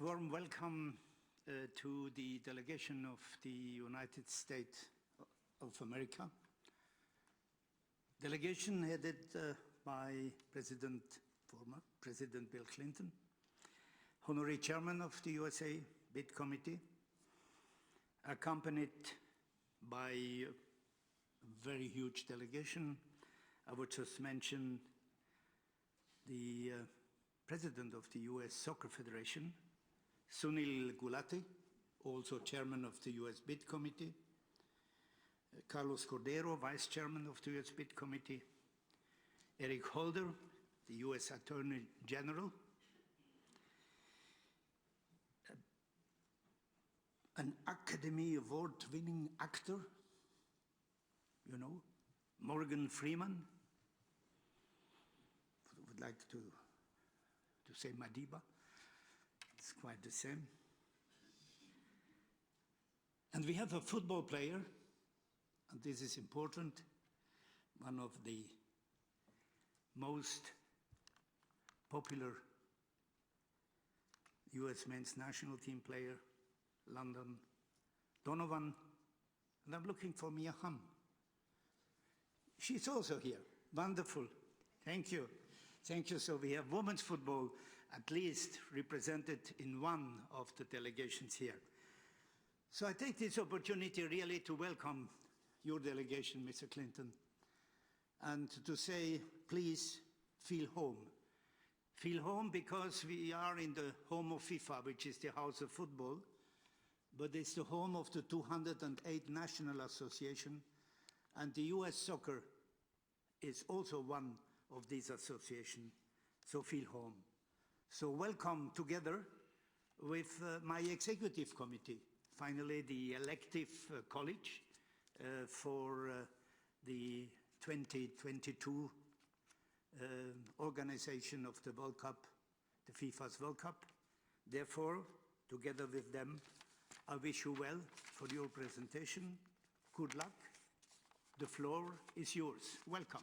warm welcome to the delegation of the United States of America. Delegation headed by former President Bill Clinton, Honorary Chairman of the USA Bid Committee, accompanied by a very huge delegation. I would just mention the President of the US Soccer Federation, Sunil Gulati, also Chairman of the US Bid Committee, Carlos Cordero, Vice Chairman of the US Bid Committee, Eric Holder, the US Attorney General, an Academy Award-winning actor, you know, Morgan Freeman. I would like to say Madiba. It's quite the same. And we have a football player, and this is important, one of the most popular US men's national team player, Landon Donovan, and I'm looking for Mia Hamm. She's also here. Wonderful. Thank you. Thank you. So we have women's football at least represented in one of the delegations here. So I take this opportunity really to welcome your delegation, Mr. Clinton, and to say, please feel home. Feel home because we are in the home of FIFA, which is the House of Football, but it's the home of the 208 National Association, and the US Soccer is also one of these associations, so feel home. So welcome together with my executive committee, finally the elective college for the 2022 organization of the World Cup, the FIFA's World Cup. Therefore, together with them, I wish you well for your presentation. Good luck. The floor is yours. Welcome.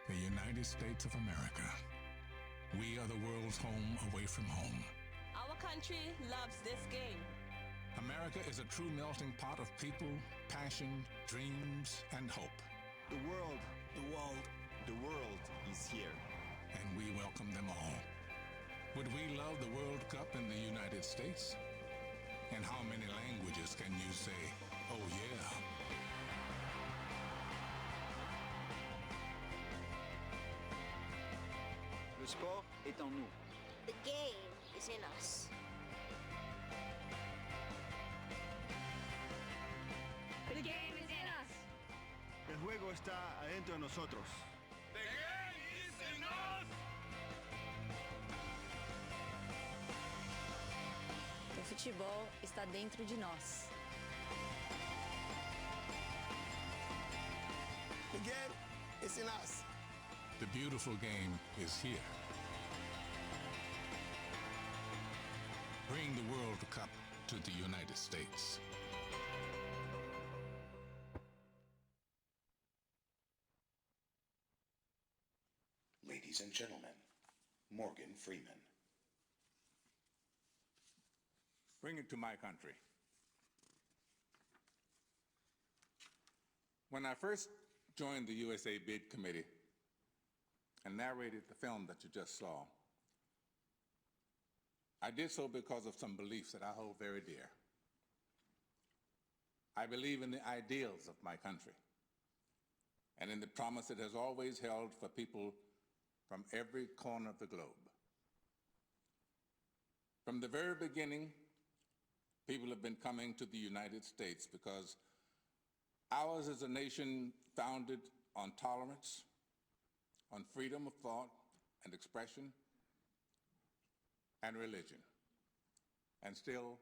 The United States of America. We are the world's home away from home. Our country loves this game. America is a true melting pot of people, passion, dreams, and hope. The world is here. And we welcome them all. Would we love the World Cup in the United States? And how many languages can you say, oh yeah? Le sport est en nous. The game is in us. The game is in us. El juego está adentro de nosotros. The game is in us. O futebol está dentro de nós. The game is in us. The beautiful game is here. Bring the World Cup to the United States. Ladies and gentlemen, Morgan Freeman. Bring it to my country. When I first joined the USA Bid Committee and narrated the film that you just saw, I did so because of some beliefs that I hold very dear. I believe in the ideals of my country and in the promise it has always held for people from every corner of the globe. From the very beginning, people have been coming to the United States because ours is a nation founded on tolerance, on freedom of thought and expression, and religion. And still,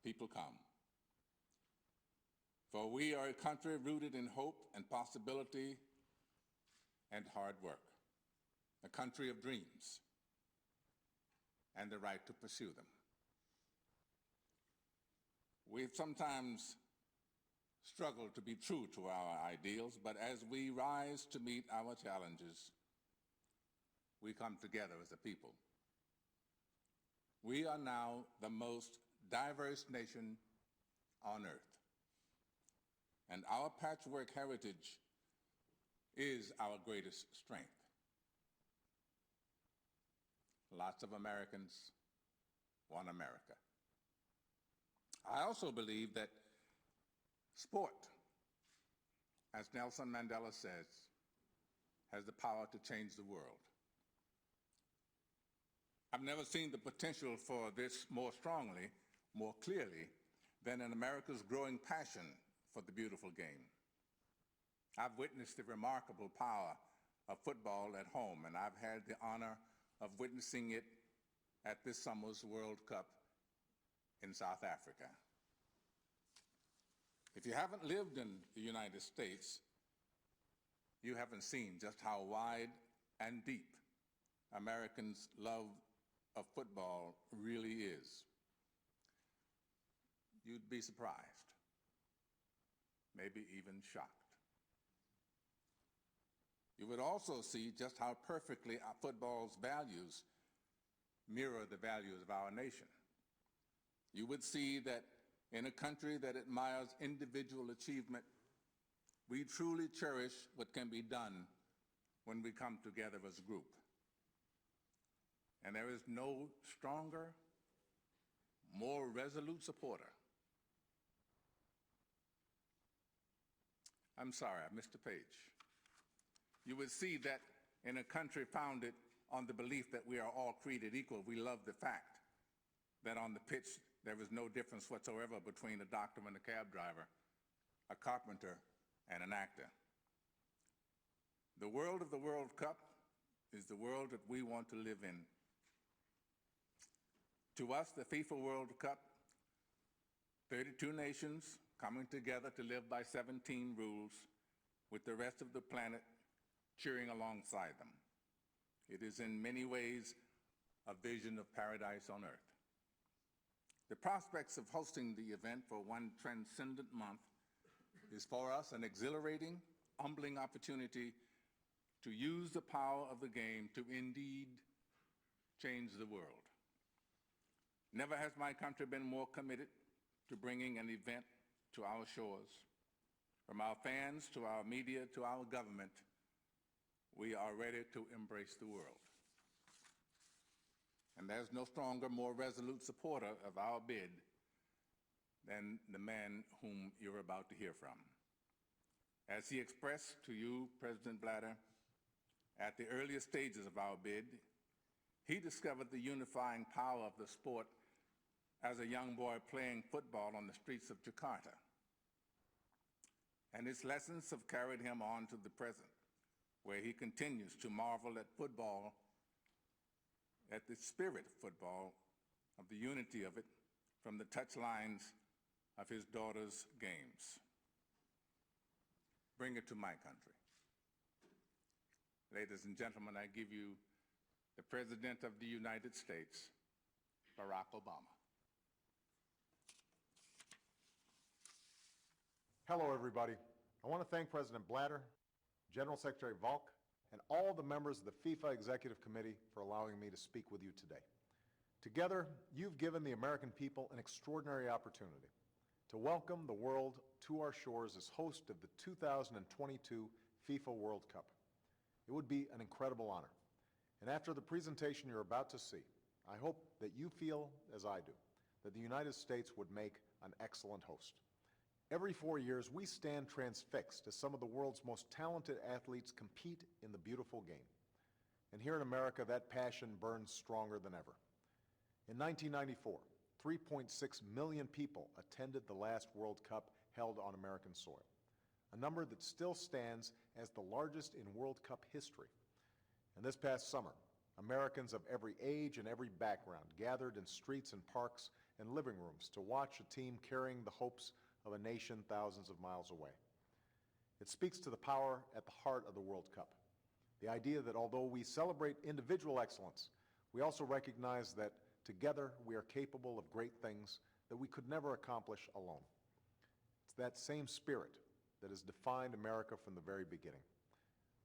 people come. For we are a country rooted in hope and possibility and hard work, a country of dreams and the right to pursue them. We've sometimes struggled to be true to our ideals, but as we rise to meet our challenges, we come together as a people. We are now the most diverse nation on earth, and our patchwork heritage is our greatest strength. Lots of Americans want America. I also believe that sport, as Nelson Mandela says, has the power to change the world. I've never seen the potential for this more strongly, more clearly, than in America's growing passion for the beautiful game. I've witnessed the remarkable power of football at home, and I've had the honor of witnessing it at this summer's World Cup in South Africa. If you haven't lived in the United States, you haven't seen just how wide and deep Americans' love of football really is. You'd be surprised, maybe even shocked. You would also see just how perfectly our football's values mirror the values of our nation. You would see that in a country that admires individual achievement, we truly cherish what can be done when we come together as a group. And there is no stronger, more resolute supporter. I'm sorry, I missed a page. You would see that in a country founded on the belief that we are all created equal, we love the fact that on the pitch there is no difference whatsoever between a doctor and a cab driver, a carpenter and an actor. The world of the World Cup is the world that we want to live in. To us, the FIFA World Cup, 32 nations coming together to live by 17 rules with the rest of the planet cheering alongside them. It is in many ways a vision of paradise on earth. The prospects of hosting the event for one transcendent month is for us an exhilarating, humbling opportunity to use the power of the game to indeed change the world. Never has my country been more committed to bringing an event to our shores. From our fans to our media to our government, we are ready to embrace the world. And there's no stronger, more resolute supporter of our bid than the man whom you're about to hear from. As he expressed to you, President Blatter, at the earliest stages of our bid, he discovered the unifying power of the sport as a young boy playing football on the streets of Jakarta. And his lessons have carried him on to the present, where he continues to marvel at football, at the spirit of football, of the unity of it, from the touchlines of his daughter's games. Bring it to my country. Ladies and gentlemen, I give you the President of the United States, Barack Obama. Hello, everybody. I want to thank President Blatter, General Secretary Volk, and all the members of the FIFA Executive Committee for allowing me to speak with you today. Together, you've given the American people an extraordinary opportunity to welcome the world to our shores as host of the 2022 FIFA World Cup. It would be an incredible honor. And after the presentation you're about to see, I hope that you feel, as I do, that the United States would make an excellent host. Every 4 years, we stand transfixed as some of the world's most talented athletes compete in the beautiful game. And here in America, that passion burns stronger than ever. In 1994, 3.6 million people attended the last World Cup held on American soil, a number that still stands as the largest in World Cup history. And this past summer, Americans of every age and every background gathered in streets and parks and living rooms to watch a team carrying the hopes of a nation thousands of miles away. It speaks to the power at the heart of the World Cup. The idea that although we celebrate individual excellence, we also recognize that together we are capable of great things that we could never accomplish alone. It's that same spirit that has defined America from the very beginning.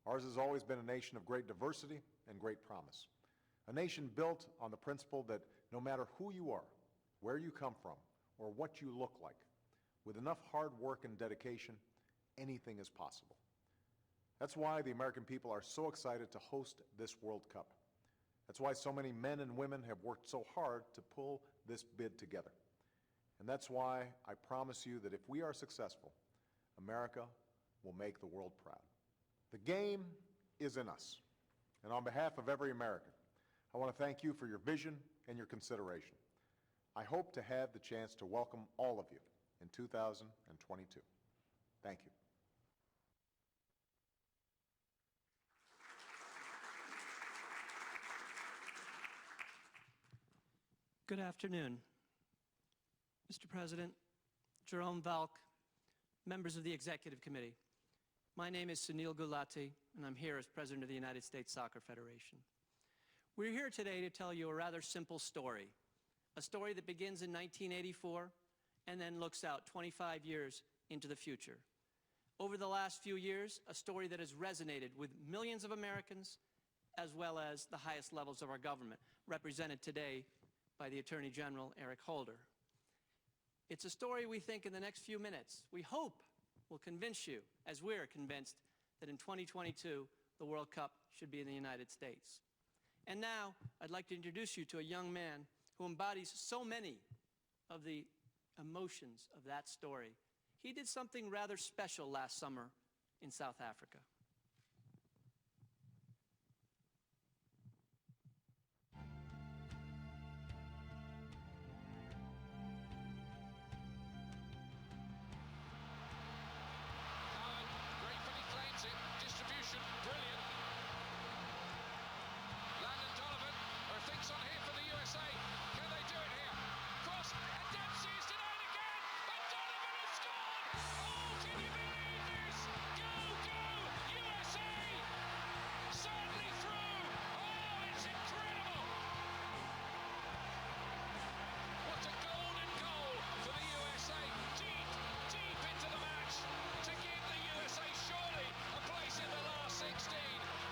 Ours has always been a nation of great diversity and great promise. A nation built on the principle that no matter who you are, where you come from, or what you look like, with enough hard work and dedication, anything is possible. That's why the American people are so excited to host this World Cup. That's why so many men and women have worked so hard to pull this bid together. And that's why I promise you that if we are successful, America will make the world proud. The game is in us. And on behalf of every American, I want to thank you for your vision and your consideration. I hope to have the chance to welcome all of you in 2022. Thank you. Good afternoon. Mr. President, Jerome Valk, members of the Executive Committee. My name is Sunil Gulati, and I'm here as President of the United States Soccer Federation. We're here today to tell you a rather simple story, a story that begins in 1984 and then looks out 25 years into the future. Over the last few years, a story that has resonated with millions of Americans as well as the highest levels of our government, represented today by the Attorney General, Eric Holder. It's a story we think in the next few minutes, we hope will convince you, as we're convinced, that in 2022, the World Cup should be in the United States. And now, I'd like to introduce you to a young man who embodies so many of the emotions of that story. He did something rather special last summer in South Africa. Distribution, brilliant. Landon Donovan, there are things on here for the USA. Can they do it here? Cross, and Dempsey is denied again, and Donovan has scored! Oh, can you believe this? Go, go, USA! Certainly through. Oh, it's incredible. What a golden goal for the USA. Deep, deep into the match to give the USA surely a place in the last 16.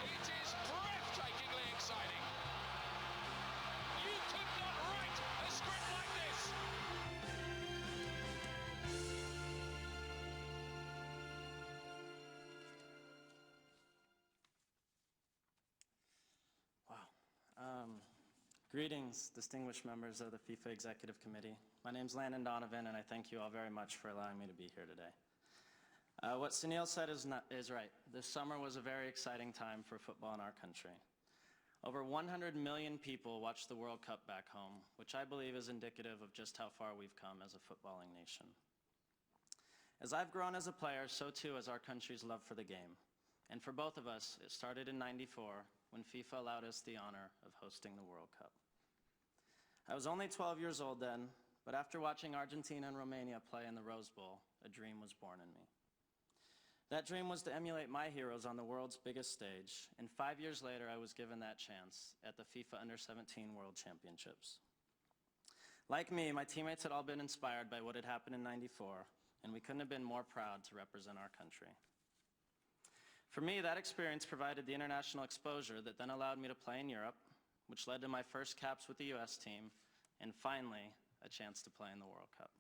It is breathtakingly exciting. You could not write a script like this. Wow. Greetings, distinguished members of the FIFA Executive Committee. My name's Landon Donovan, and I thank you all very much for allowing me to be here today. What Sunil said is right. This summer was a very exciting time for football in our country. Over 100 million people watched the World Cup back home, which I believe is indicative of just how far we've come as a footballing nation. As I've grown as a player, so too has our country's love for the game. And for both of us, it started in '94 when FIFA allowed us the honor of hosting the World Cup. I was only 12 years old then, but after watching Argentina and Romania play in the Rose Bowl, a dream was born in me. That dream was to emulate my heroes on the world's biggest stage, and 5 years later I was given that chance at the FIFA Under-17 World Championships. Like me, my teammates had all been inspired by what had happened in '94, and we couldn't have been more proud to represent our country. For me, that experience provided the international exposure that then allowed me to play in Europe, which led to my first caps with the US team, and finally, a chance to play in the World Cup.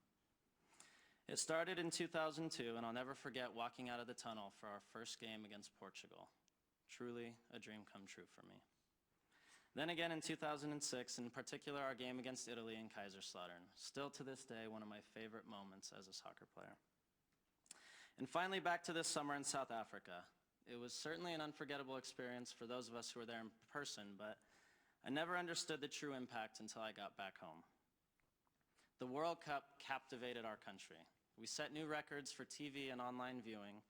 It started in 2002, and I'll never forget walking out of the tunnel for our first game against Portugal. Truly a dream come true for me. Then again in 2006, in particular our game against Italy in Kaiserslautern, still to this day one of my favorite moments as a soccer player. And finally back to this summer in South Africa. It was certainly an unforgettable experience for those of us who were there in person, but I never understood the true impact until I got back home. The World Cup captivated our country. We set new records for TV and online viewing,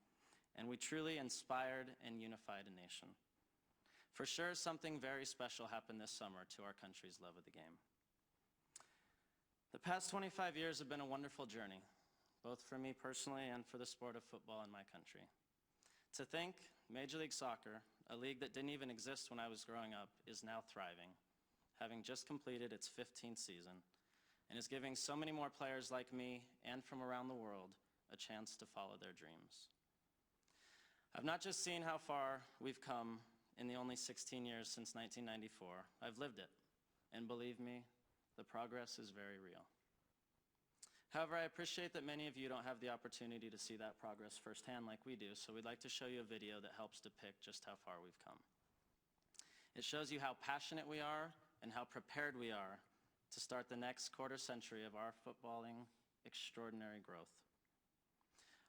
and we truly inspired and unified a nation. For sure, something very special happened this summer to our country's love of the game. The past 25 years have been a wonderful journey, both for me personally and for the sport of football in my country. To think Major League Soccer, a league that didn't even exist when I was growing up, is now thriving, having just completed its 15th season, and is giving so many more players like me and from around the world a chance to follow their dreams. I've not just seen how far we've come in the only 16 years since 1994, I've lived it, and believe me, the progress is very real. However, I appreciate that many of you don't have the opportunity to see that progress firsthand like we do, so we'd like to show you a video that helps depict just how far we've come. It shows you how passionate we are and how prepared we are to start the next quarter century of our footballing extraordinary growth.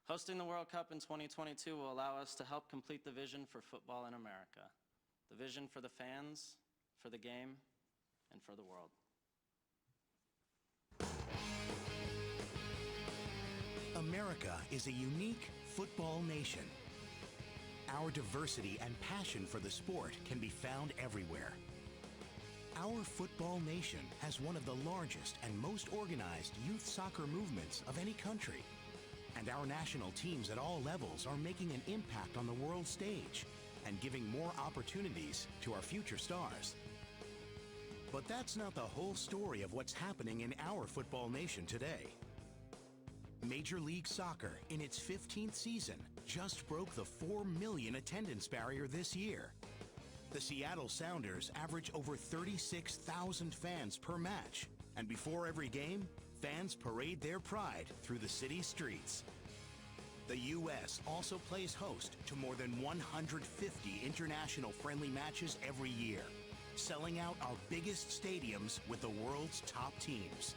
Hosting the World Cup in 2022 will allow us to help complete the vision for football in America, the vision for the fans, for the game, and for the world. America is a unique football nation. Our diversity and passion for the sport can be found everywhere. Our football nation has one of the largest and most organized youth soccer movements of any country. And our national teams at all levels are making an impact on the world stage and giving more opportunities to our future stars. But that's not the whole story of what's happening in our football nation today. Major League Soccer, in its 15th season, just broke the 4 million attendance barrier this year. The Seattle Sounders average over 36,000 fans per match, and before every game, fans parade their pride through the city's streets. The U.S. also plays host to more than 150 international friendly matches every year, selling out our biggest stadiums with the world's top teams.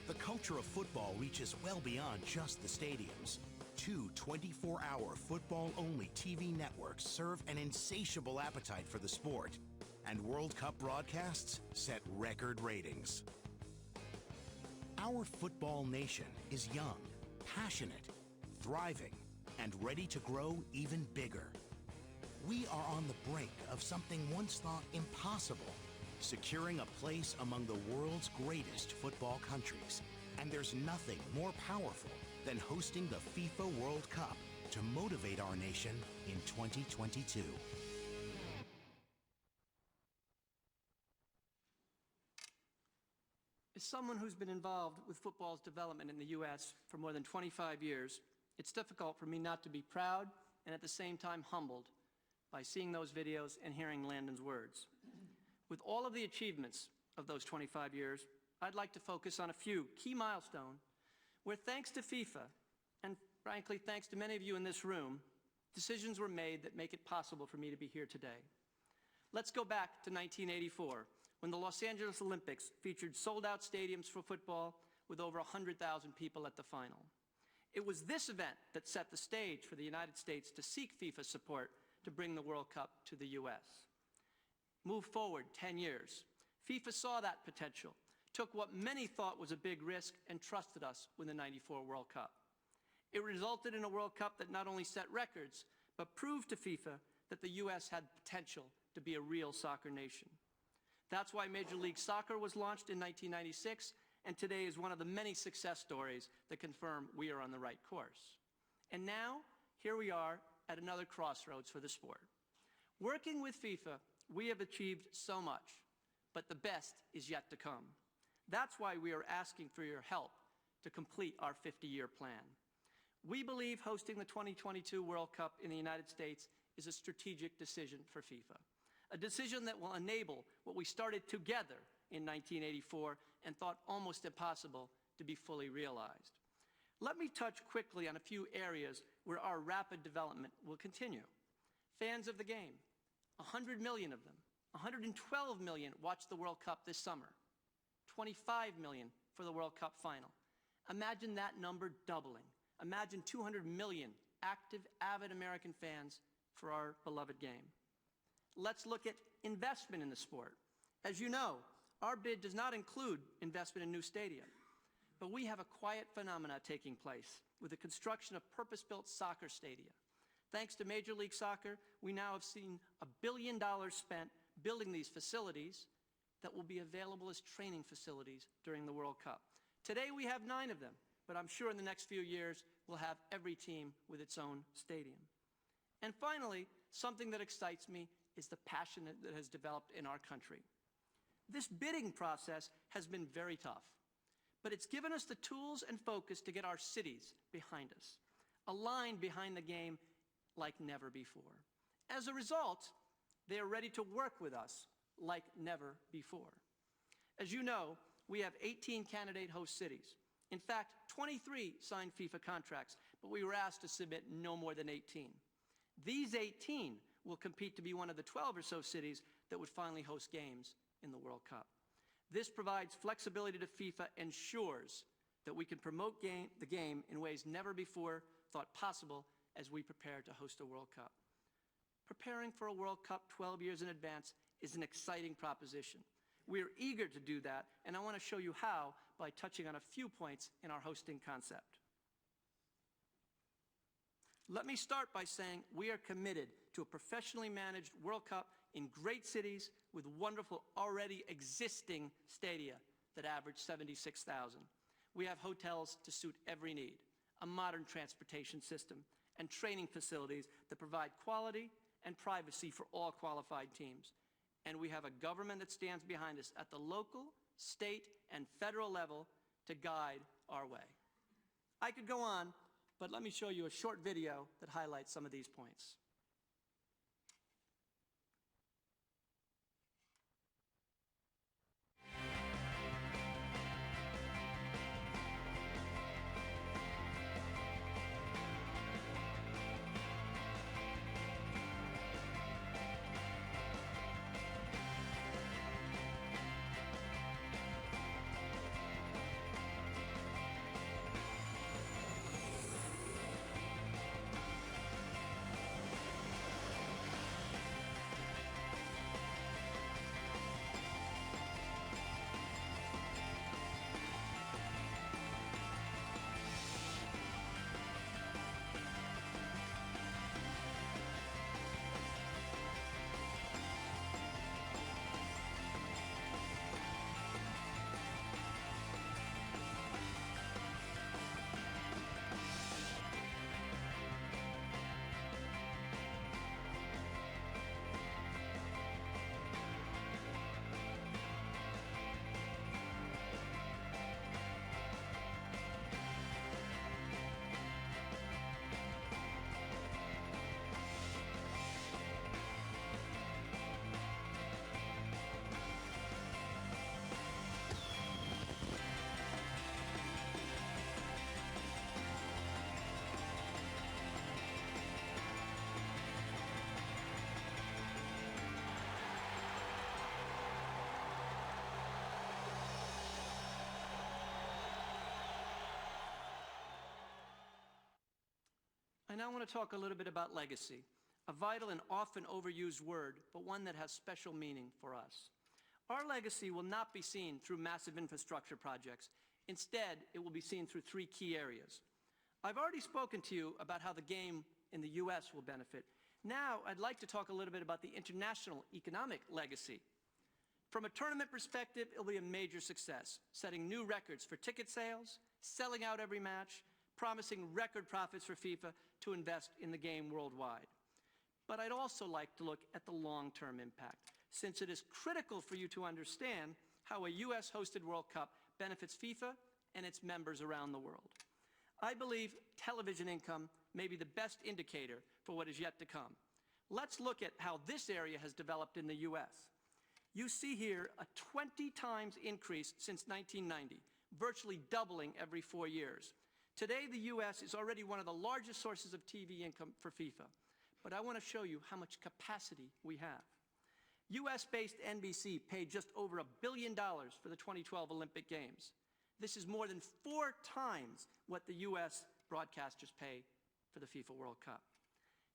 The culture of football reaches well beyond just the stadiums. 2 24-hour football-only TV networks serve an insatiable appetite for the sport, and World Cup broadcasts set record ratings. Our football nation is young, passionate, thriving, and ready to grow even bigger. We are on the brink of something once thought impossible, securing a place among the world's greatest football countries. And there's nothing more powerful than hosting the FIFA World Cup to motivate our nation in 2022. As someone who's been involved with football's development in the U.S. for more than 25 years, it's difficult for me not to be proud and at the same time humbled by seeing those videos and hearing Landon's words. With all of the achievements of those 25 years, I'd like to focus on a few key milestones where, thanks to FIFA, and frankly, thanks to many of you in this room, decisions were made that make it possible for me to be here today. Let's go back to 1984, when the Los Angeles Olympics featured sold-out stadiums for football with over 100,000 people at the final. It was this event that set the stage for the United States to seek FIFA support to bring the World Cup to the U.S. Move forward 10 years. FIFA saw that potential, took what many thought was a big risk, and trusted us with the '94 World Cup. It resulted in a World Cup that not only set records, but proved to FIFA that the U.S. had potential to be a real soccer nation. That's why Major League Soccer was launched in 1996, and today is one of the many success stories that confirm we are on the right course. And now, here we are at another crossroads for the sport. Working with FIFA, we have achieved so much, but the best is yet to come. That's why we are asking for your help to complete our 50-year plan. We believe hosting the 2022 World Cup in the United States is a strategic decision for FIFA, a decision that will enable what we started together in 1984 and thought almost impossible to be fully realized. Let me touch quickly on a few areas where our rapid development will continue. Fans of the game, 100 million of them, 112 million watched the World Cup this summer, 25 million for the World Cup final. Imagine that number doubling. Imagine 200 million active, avid American fans for our beloved game. Let's look at investment in the sport. As you know, our bid does not include investment in new stadium, but we have a quiet phenomena taking place with the construction of purpose-built soccer stadia. Thanks to Major League Soccer, we now have seen $1 billion spent building these facilities, that will be available as training facilities during the World Cup. Today we have 9 of them, but I'm sure in the next few years we'll have every team with its own stadium. And finally, something that excites me is the passion that has developed in our country. This bidding process has been very tough, but it's given us the tools and focus to get our cities behind us, aligned behind the game like never before. As a result, they are ready to work with us like never before. As you know, we have 18 candidate host cities. In fact, 23 signed FIFA contracts, but we were asked to submit no more than 18. These 18 will compete to be one of the 12 or so cities that would finally host games in the World Cup. This provides flexibility to FIFA, ensures that we can promote the game in ways never before thought possible as we prepare to host a World Cup. Preparing for a World Cup 12 years in advance is an exciting proposition. We are eager to do that, and I want to show you how by touching on a few points in our hosting concept. Let me start by saying we are committed to a professionally managed World Cup in great cities with wonderful already existing stadia that average 76,000. We have hotels to suit every need, a modern transportation system, and training facilities that provide quality and privacy for all qualified teams. And we have a government that stands behind us at the local, state, and federal level to guide our way. I could go on, but let me show you a short video that highlights some of these points. I now want to talk a little bit about legacy, a vital and often overused word, but one that has special meaning for us. Our legacy will not be seen through massive infrastructure projects. Instead, it will be seen through 3 key areas. I've already spoken to you about how the game in the U.S. will benefit. Now, I'd like to talk a little bit about the international economic legacy. From a tournament perspective, it'll be a major success, setting new records for ticket sales, selling out every match, promising record profits for FIFA to invest in the game worldwide. But I'd also like to look at the long-term impact, since it is critical for you to understand how a U.S.-hosted World Cup benefits FIFA and its members around the world. I believe television income may be the best indicator for what is yet to come. Let's look at how this area has developed in the U.S. You see here a 20 times increase since 1990, virtually doubling every 4 years. Today, the U.S. is already one of the largest sources of TV income for FIFA, but I want to show you how much capacity we have. U.S.-based NBC paid just over $1 billion for the 2012 Olympic Games. This is more than 4 times what the U.S. broadcasters pay for the FIFA World Cup.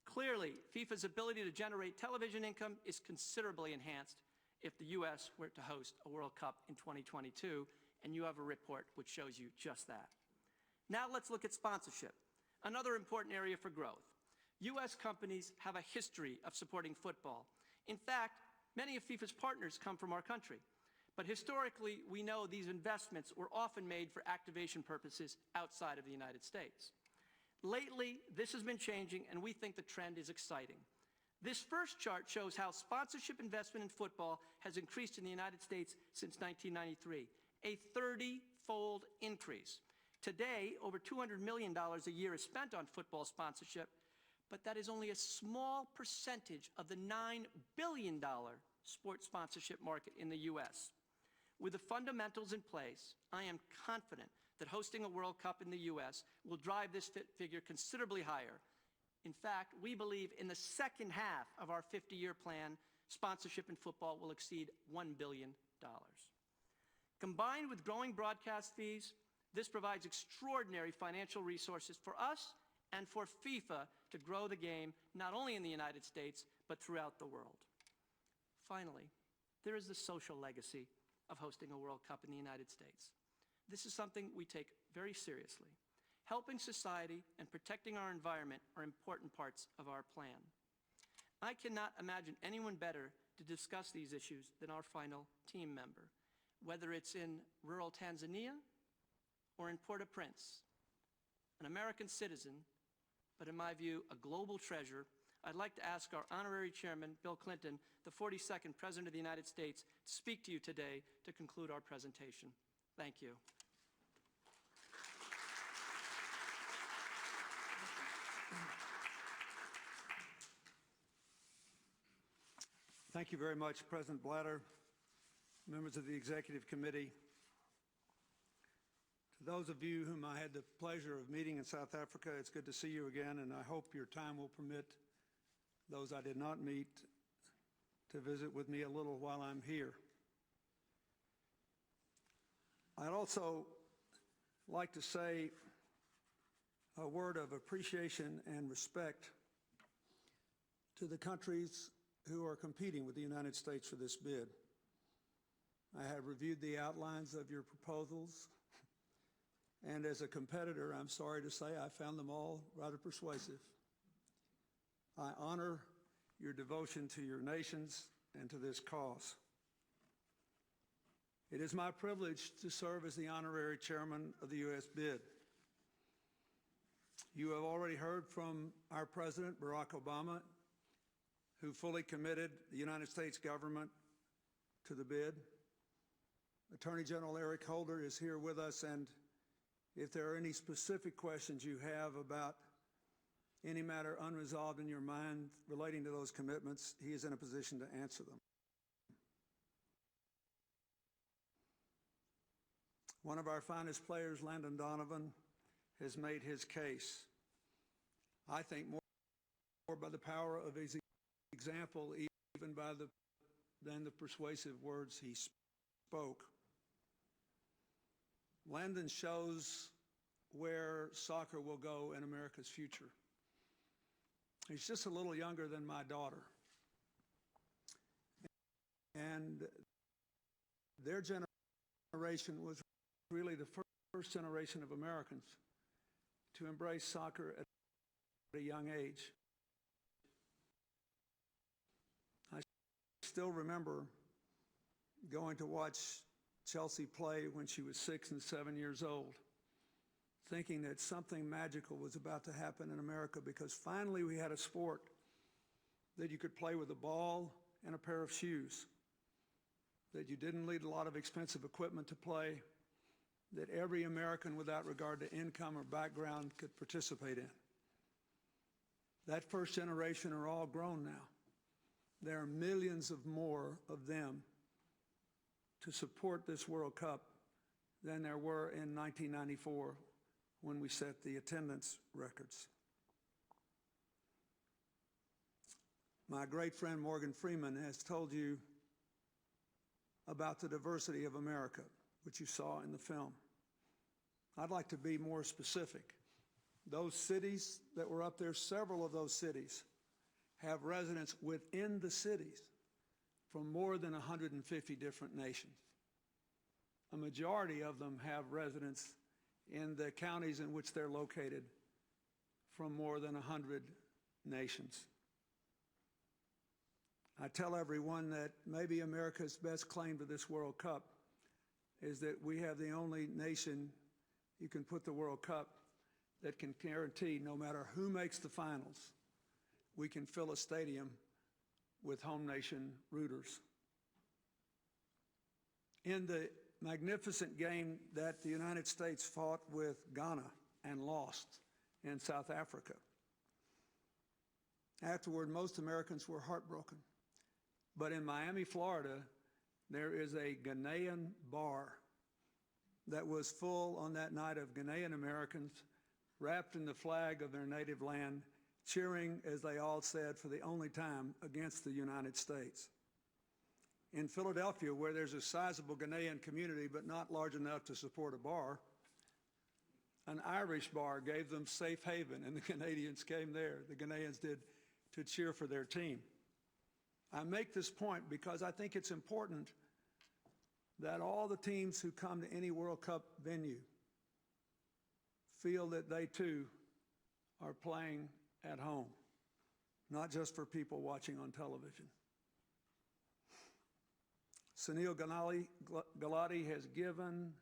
Clearly, FIFA's ability to generate television income is considerably enhanced if the U.S. were to host a World Cup in 2022, and you have a report which shows you just that. Now let's look at sponsorship, another important area for growth. U.S. companies have a history of supporting football. In fact, many of FIFA's partners come from our country. But historically, we know these investments were often made for activation purposes outside of the United States. Lately, this has been changing, and we think the trend is exciting. This first chart shows how sponsorship investment in football has increased in the United States since 1993, a 30-fold increase. Today, over $200 million a year is spent on football sponsorship, but that is only a small percentage of the $9 billion sports sponsorship market in the U.S. With the fundamentals in place, I am confident that hosting a World Cup in the U.S. will drive this figure considerably higher. In fact, we believe in the second half of our 50-year plan, sponsorship in football will exceed $1 billion. Combined with growing broadcast fees, this provides extraordinary financial resources for us and for FIFA to grow the game, not only in the United States, but throughout the world. Finally, there is the social legacy of hosting a World Cup in the United States. This is something we take very seriously. Helping society and protecting our environment are important parts of our plan. I cannot imagine anyone better to discuss these issues than our final team member, whether it's in rural Tanzania or in Port-au-Prince. An American citizen, but in my view, a global treasure, I'd like to ask our honorary chairman, Bill Clinton, the 42nd President of the United States, to speak to you today to conclude our presentation. Thank you. Thank you very much, President Blatter, members of the Executive Committee. To those of you whom I had the pleasure of meeting in South Africa, it's good to see you again, and I hope your time will permit those I did not meet to visit with me a little while I'm here. I'd also like to say a word of appreciation and respect to the countries who are competing with the United States for this bid. I have reviewed the outlines of your proposals, and as a competitor, I'm sorry to say I found them all rather persuasive. I honor your devotion to your nations and to this cause. It is my privilege to serve as the honorary chairman of the U.S. bid. You have already heard from our President, Barack Obama, who fully committed the United States government to the bid. Attorney General Eric Holder is here with us, and if there are any specific questions you have about any matter unresolved in your mind relating to those commitments, he is in a position to answer them. One of our finest players, Landon Donovan, has made his case. I think more by the power of his example, even than the persuasive words he spoke. Landon shows where soccer will go in America's future. He's just a little younger than my daughter. And their generation was really the first generation of Americans to embrace soccer at a young age. I still remember going to watch Chelsea play when she was 6 and 7 years old, thinking that something magical was about to happen in America because finally we had a sport that you could play with a ball and a pair of shoes, that you didn't need a lot of expensive equipment to play, that every American without regard to income or background could participate in. That first generation are all grown now. There are millions of more of them to support this World Cup than there were in 1994 when we set the attendance records. My great friend Morgan Freeman has told you about the diversity of America, which you saw in the film. I'd like to be more specific. Those cities that were up there, several of those cities have residents within the cities from more than 150 different nations. A majority of them have residents in the counties in which they're located from more than 100 nations. I tell everyone that maybe America's best claim to this World Cup is that we have the only nation you can put the World Cup that can guarantee no matter who makes the finals, we can fill a stadium with home nation rooters. In the magnificent game that the United States fought with Ghana and lost in South Africa, afterward, most Americans were heartbroken. But in Miami, Florida, there is a Ghanaian bar that was full on that night of Ghanaian Americans wrapped in the flag of their native land, cheering, as they all said, for the only time against the United States. In Philadelphia, where there's a sizable Ghanaian community but not large enough to support a bar, an Irish bar gave them safe haven, and the Canadians came there, the Ghanaians did, to cheer for their team. I make this point because I think it's important that all the teams who come to any World Cup venue feel that they too are playing at home, not just for people watching on television. Sunil Gulati has given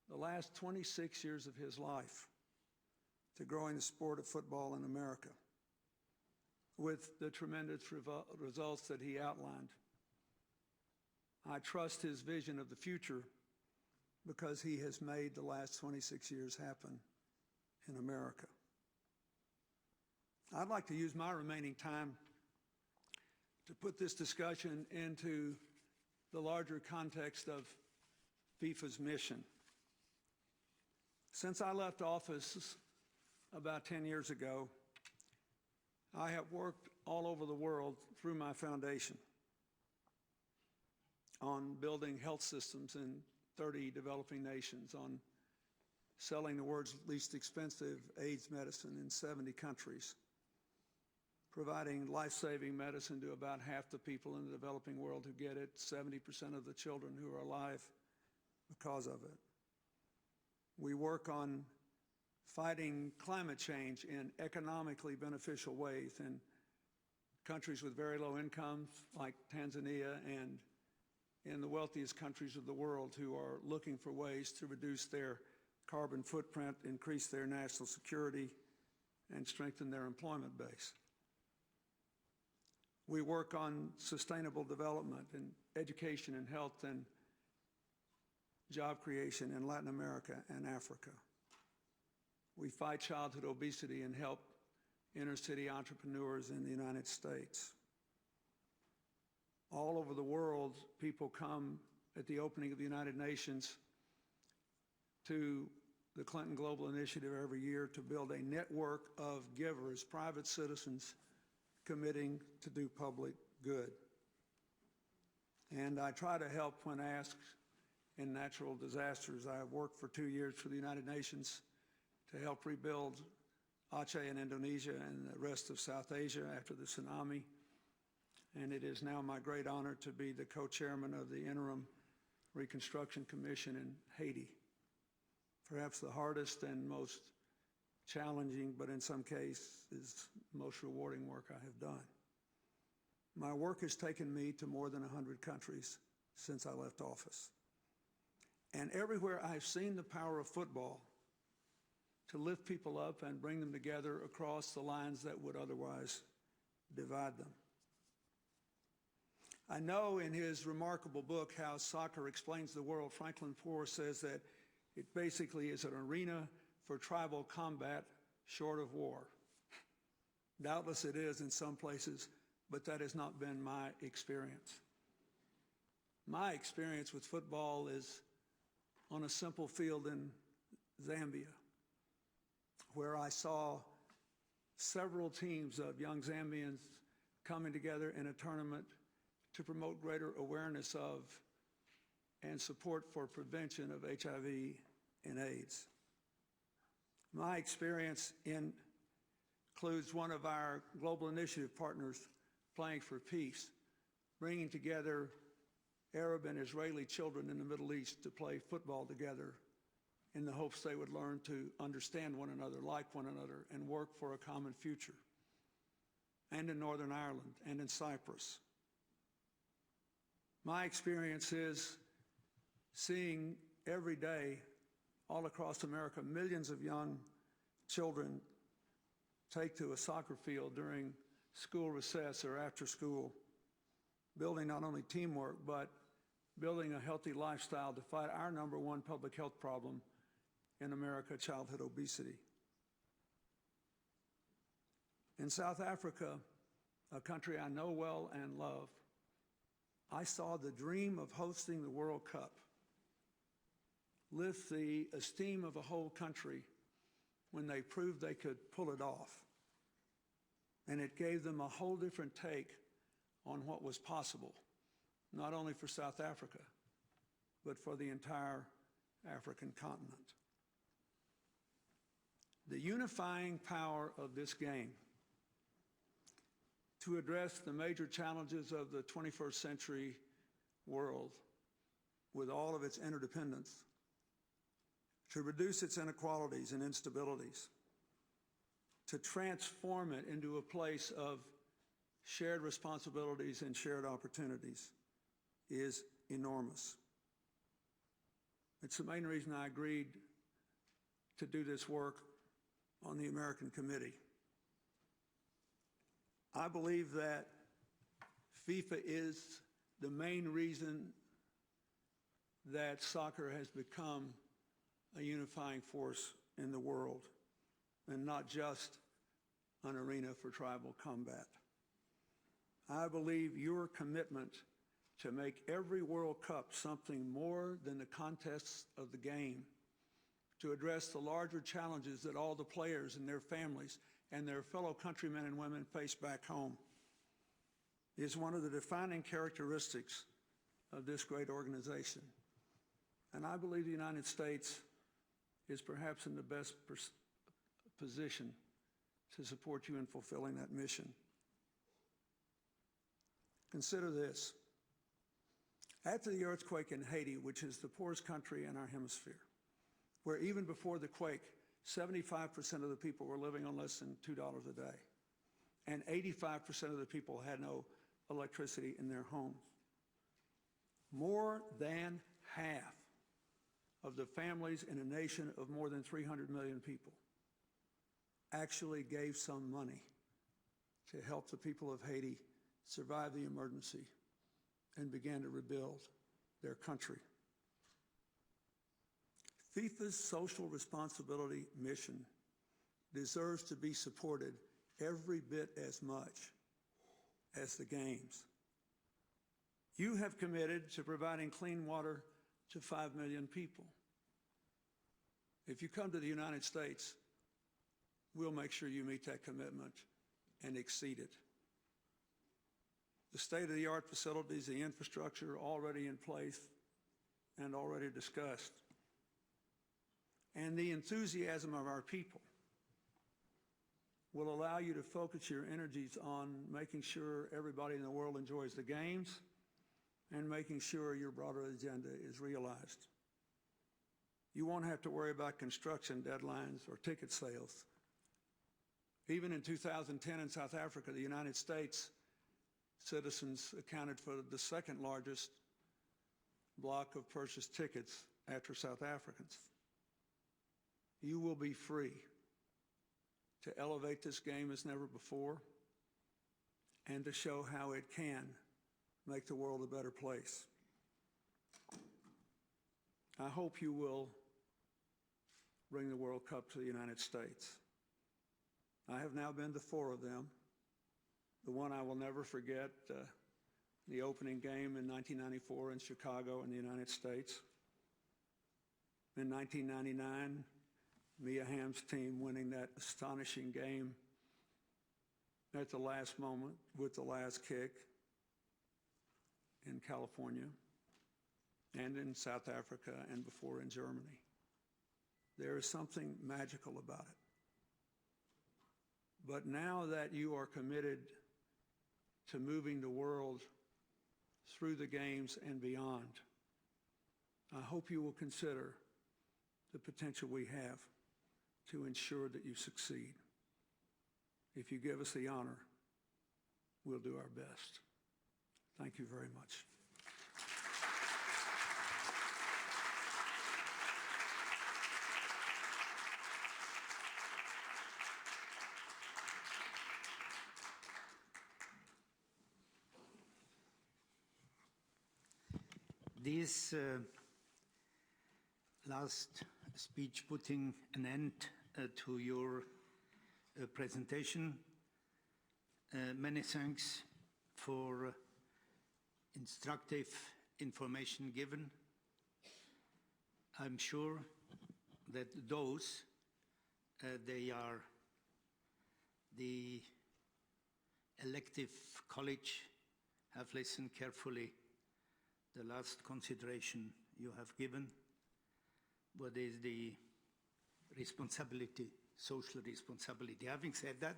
the last 26 years of his life to growing the sport of football in America with the tremendous results that he outlined. I trust his vision of the future because he has made the last 26 years happen in America. I'd like to use my remaining time to put this discussion into the larger context of FIFA's mission. Since I left office about 10 years ago, I have worked all over the world through my foundation on building health systems in 30 developing nations, on selling the world's least expensive AIDS medicine in 70 countries, providing life-saving medicine to about half the people in the developing world who get it, 70% of the children who are alive because of it. We work on fighting climate change in economically beneficial ways in countries with very low incomes like Tanzania and in the wealthiest countries of the world who are looking for ways to reduce their carbon footprint, increase their national security, and strengthen their employment base. We work on sustainable development and education and health and job creation in Latin America and Africa. We fight childhood obesity and help inner-city entrepreneurs in the United States. All over the world, people come at the opening of the United Nations to the Clinton Global Initiative every year to build a network of givers, private citizens, committing to do public good. And I try to help when asked in natural disasters. I have worked for 2 years for the United Nations to help rebuild Aceh in Indonesia and the rest of South Asia after the tsunami. And it is now my great honor to be the co-chairman of the Interim Reconstruction Commission in Haiti. Perhaps the hardest and most challenging, but in some cases, most rewarding work I have done. My work has taken me to more than 100 countries since I left office. And everywhere I've seen the power of football to lift people up and bring them together across the lines that would otherwise divide them. I know in his remarkable book, How Soccer Explains the World, Franklin Foer says that it basically is an arena for tribal combat short of war. Doubtless it is in some places, but that has not been my experience. My experience with football is on a simple field in Zambia, where I saw several teams of young Zambians coming together in a tournament to promote greater awareness of and support for prevention of HIV and AIDS. My experience includes one of our global initiative partners, Playing for Peace, bringing together Arab and Israeli children in the Middle East to play football together in the hopes they would learn to understand one another, like one another, and work for a common future. And in Northern Ireland and in Cyprus, My experience is seeing every day all across America millions of young children take to a soccer field during school recess or after school, building not only teamwork, but building a healthy lifestyle to fight our #1 public health problem in America, childhood obesity. In South Africa, a country I know well and love, I saw the dream of hosting the World Cup lift the esteem of a whole country when they proved they could pull it off. And it gave them a whole different take on what was possible, not only for South Africa, but for the entire African continent. The unifying power of this game to address the major challenges of the 21st century world with all of its interdependence, to reduce its inequalities and instabilities, to transform it into a place of shared responsibilities and shared opportunities is enormous. It's the main reason I agreed to do this work on the American Committee. I believe that FIFA is the main reason that soccer has become a unifying force in the world and not just an arena for tribal combat. I believe your commitment to make every World Cup something more than the contests of the game, to address the larger challenges that all the players and their families and their fellow countrymen and women face back home, is one of the defining characteristics of this great organization. And I believe the United States is perhaps in the best position to support you in fulfilling that mission. Consider this. After the earthquake in Haiti, which is the poorest country in our hemisphere, where even before the quake, 75% of the people were living on less than $2 a day, and 85% of the people had no electricity in their homes. More than half of the families in a nation of more than 300 million people actually gave some money to help the people of Haiti survive the emergency and began to rebuild their country. FIFA's social responsibility mission deserves to be supported every bit as much as the Games. You have committed to providing clean water to 5 million people. If you come to the United States, we'll make sure you meet that commitment and exceed it. The state-of-the-art facilities, the infrastructure already in place and already discussed, and the enthusiasm of our people will allow you to focus your energies on making sure everybody in the world enjoys the Games and making sure your broader agenda is realized. You won't have to worry about construction deadlines or ticket sales. Even in 2010 in South Africa, the United States citizens accounted for the second largest block of purchased tickets after South Africans. You will be free to elevate this game as never before and to show how it can make the world a better place. I hope you will bring the World Cup to the United States. I have now been to 4 of them. The one I will never forget, the opening game in 1994 in Chicago in the United States. In 1999, Mia Hamm's team winning that astonishing game at the last moment with the last kick in California and in South Africa and before in Germany. There is something magical about it. But now that you are committed to moving the world through the Games and beyond, I hope you will consider the potential we have to ensure that you succeed. If you give us the honor, we'll do our best. Thank you very much. this last speech putting an end to your presentation. Many thanks for instructive information given. I'm sure that those, they are the elective college, have listened carefully the last consideration you have given. What is the responsibility, social responsibility? Having said that,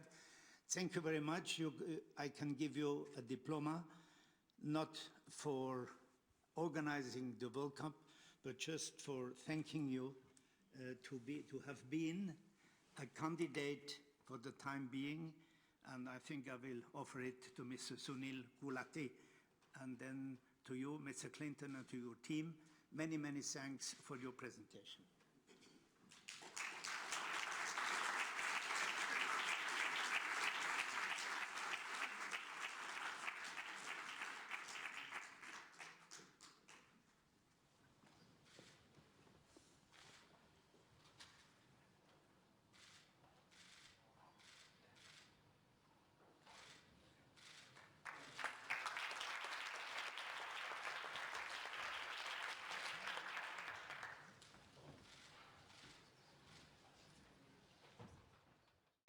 thank you very much. I can give you a diploma, not for organizing the World Cup, but just for thanking you to have been a candidate for the time being. And I think I will offer it to Mr. Sunil Gulati, and then to you, Mr. Clinton, and to your team. Many, many thanks for your presentation.